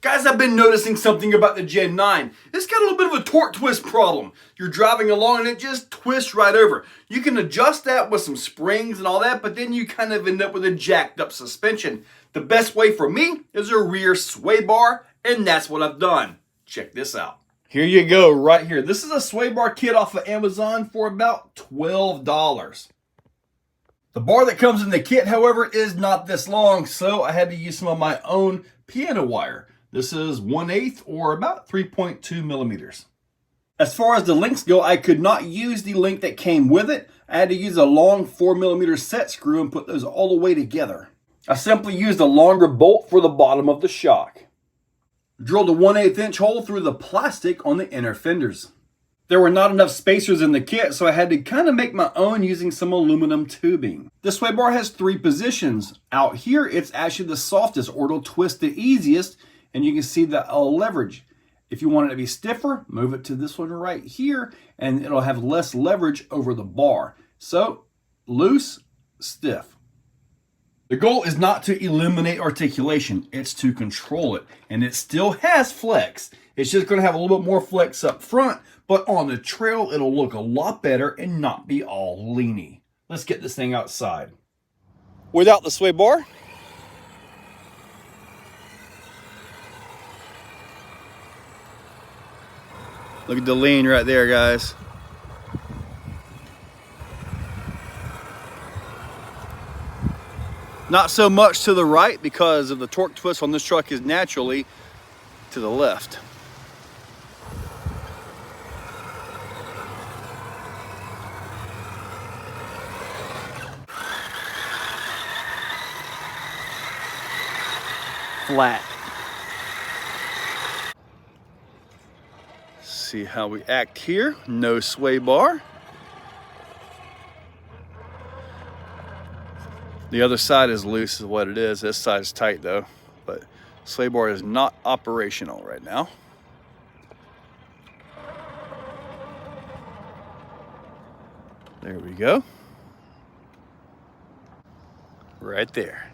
Guys, I've been noticing something about the Gen 9. It's got a little bit of a torque twist problem. You're driving along and it just twists right over. You can adjust that with some springs and all that, but then you kind of end up with a jacked up suspension. The best way for me is a rear sway bar, and that's what I've done. Check this out. Here you go, right here. This is a sway bar kit off of Amazon for about $12. The bar that comes in the kit, however, is not this long, so I had to use some of my own piano wire. This is 1/8 or about 3.2 millimeters. As far as the links go, I could not use the link that came with it. I had to use a long 4mm set screw and put those all the way together. I simply used a longer bolt for the bottom of the shock. Drilled a 1/8 inch hole through the plastic on the inner fenders. There were not enough spacers in the kit, so I had to kind of make my own using some aluminum tubing. The sway bar has 3 positions. Out here, it's actually the softest, or it'll twist the easiest, and you can see the leverage. If you want it to be stiffer, move it to this one right here, and it'll have less leverage over the bar. So, loose, stiff. The goal is not to eliminate articulation, it's to control it. And it still has flex. It's just going to have a little bit more flex up front, but on the trail, it'll look a lot better and not be all leany. Let's get this thing outside. Without the sway bar, look at the lean right there, guys. Not so much to the right because of the torque twist on this truck is naturally to the left. Flat. See how we act here. No sway bar. The other side is loose is what it is. This side is tight though, but sway bar is not operational right now. There we go. Right there.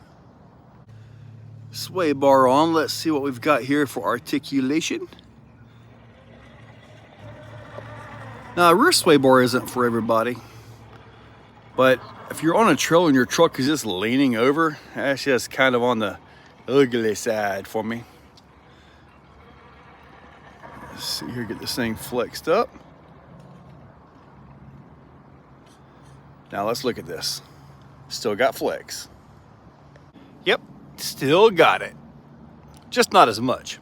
Sway bar on. Let's see what we've got here for articulation. Now, a rear sway bar isn't for everybody, but if you're on a trail and your truck is just leaning over, that's just kind of on the ugly side for me. Let's see here, get this thing flexed up. Now let's look at this. Still got flex. Yep, still got it. Just not as much.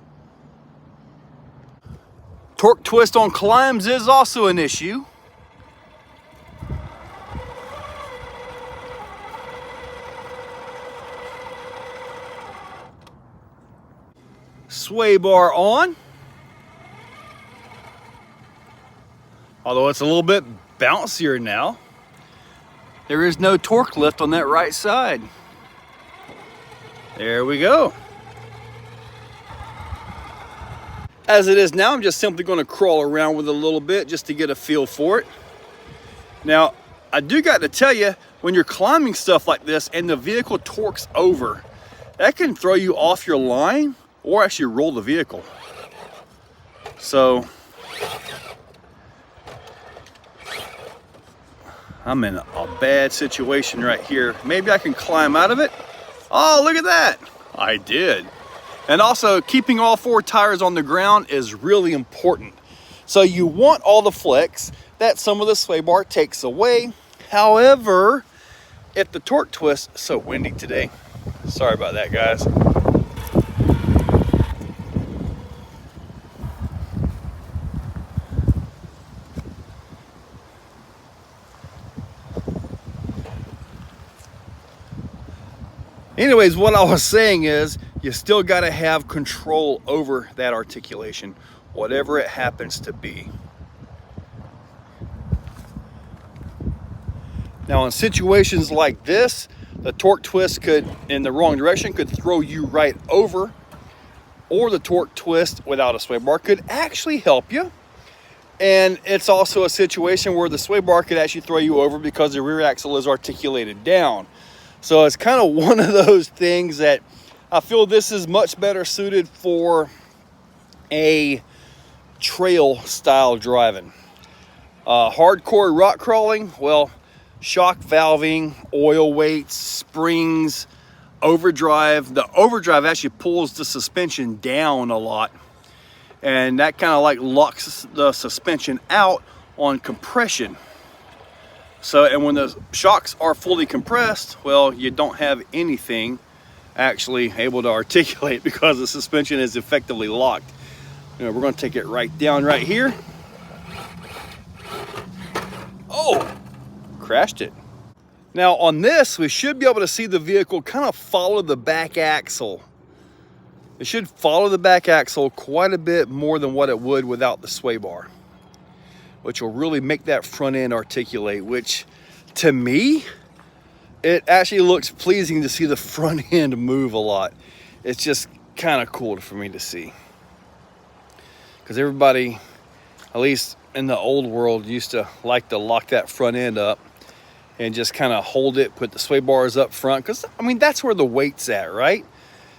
Torque twist on climbs is also an issue. Sway bar on. Although it's a little bit bouncier now. There is no torque lift on that right side. There we go. As it is now, I'm just simply going to crawl around with it a little bit just to get a feel for it. Now, I do got to tell you, when you're climbing stuff like this and the vehicle torques over, that can throw you off your line or actually roll the vehicle. So, I'm in a bad situation right here. Maybe I can climb out of it. Oh, look at that. I did. And also, keeping all 4 tires on the ground is really important. So you want all the flex that some of the sway bar takes away. However, if the torque twist, it's so windy today. Sorry about that, guys. Anyways, what I was saying is you still got to have control over that articulation, whatever it happens to be. Now, in situations like this, the torque twist could, in the wrong direction, could throw you right over, or the torque twist without a sway bar could actually help you. And it's also a situation where the sway bar could actually throw you over because the rear axle is articulated down. So it's kind of one of those things that I feel this is much better suited for a trail style driving. Hardcore rock crawling, well, shock valving, oil weights, springs, overdrive. The overdrive actually pulls the suspension down a lot, and that kind of like locks the suspension out on compression. So, and when the shocks are fully compressed, well, you don't have anything actually able to articulate because the suspension is effectively locked. You know, we're going to take it right down right here. Oh, crashed it. Now on this, we should be able to see the vehicle kind of follow the back axle. It should follow the back axle quite a bit more than what it would without the sway bar, which will really make that front end articulate, which to me, it actually looks pleasing to see the front end move a lot. It's just kind of cool for me to see. Because everybody, at least in the old world, used to like to lock that front end up and just kind of hold it, put the sway bars up front. Because, I mean, that's where the weight's at, right?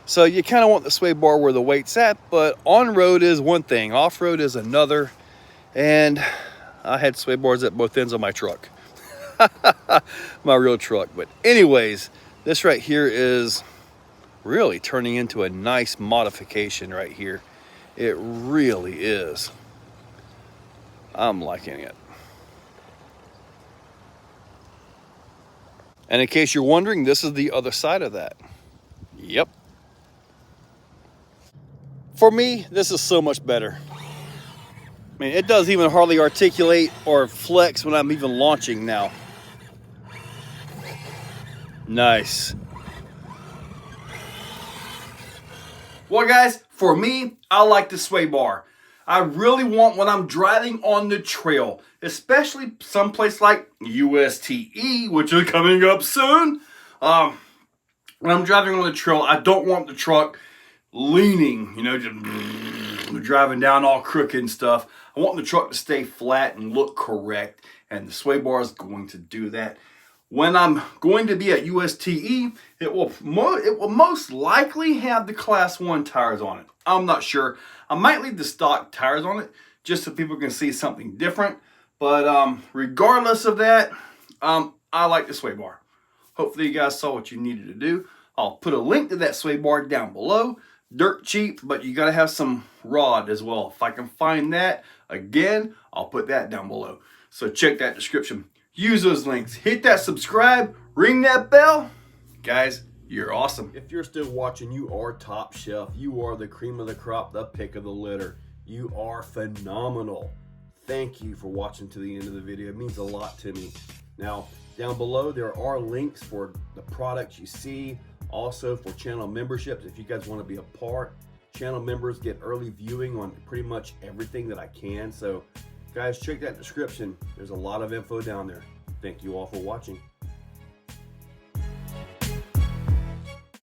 So you kind of want the sway bar where the weight's at, but on-road is one thing, off-road is another. And I had sway bars at both ends of my truck. My real truck. But anyways, this right here is really turning into a nice modification right here. It really is. I'm liking it. And in case you're wondering, this is the other side of that. Yep. For me, this is so much better. I mean, it doesn't even hardly articulate or flex when I'm even launching now. Nice. Well, guys, for me, I like the sway bar. I really want when I'm driving on the trail, especially someplace like USTE, which is coming up soon. When I'm driving on the trail, I don't want the truck leaning, you know, just driving down all crooked and stuff. I want the truck to stay flat and look correct, and the sway bar is going to do that. When I'm going to be at USTE, it will most likely have the Class 1 tires on it. I'm not sure. I might leave the stock tires on it just so people can see something different. But regardless of that, I like the sway bar. Hopefully you guys saw what you needed to do. I'll put a link to that sway bar down below. Dirt cheap, but you gotta have some rod as well. If I can find that, again, I'll put that down below. So check that description. Use those links. Hit that subscribe. Ring that bell. Guys, you're awesome. If you're still watching, you are top shelf. You are the cream of the crop, the pick of the litter. You are phenomenal. Thank you for watching to the end of the video. It means a lot to me. Now, down below, there are links for the products you see. Also for channel memberships, if you guys want to be a part. Channel members get early viewing on pretty much everything that I can. So guys, check that description. There's a lot of info down there. Thank you all for watching.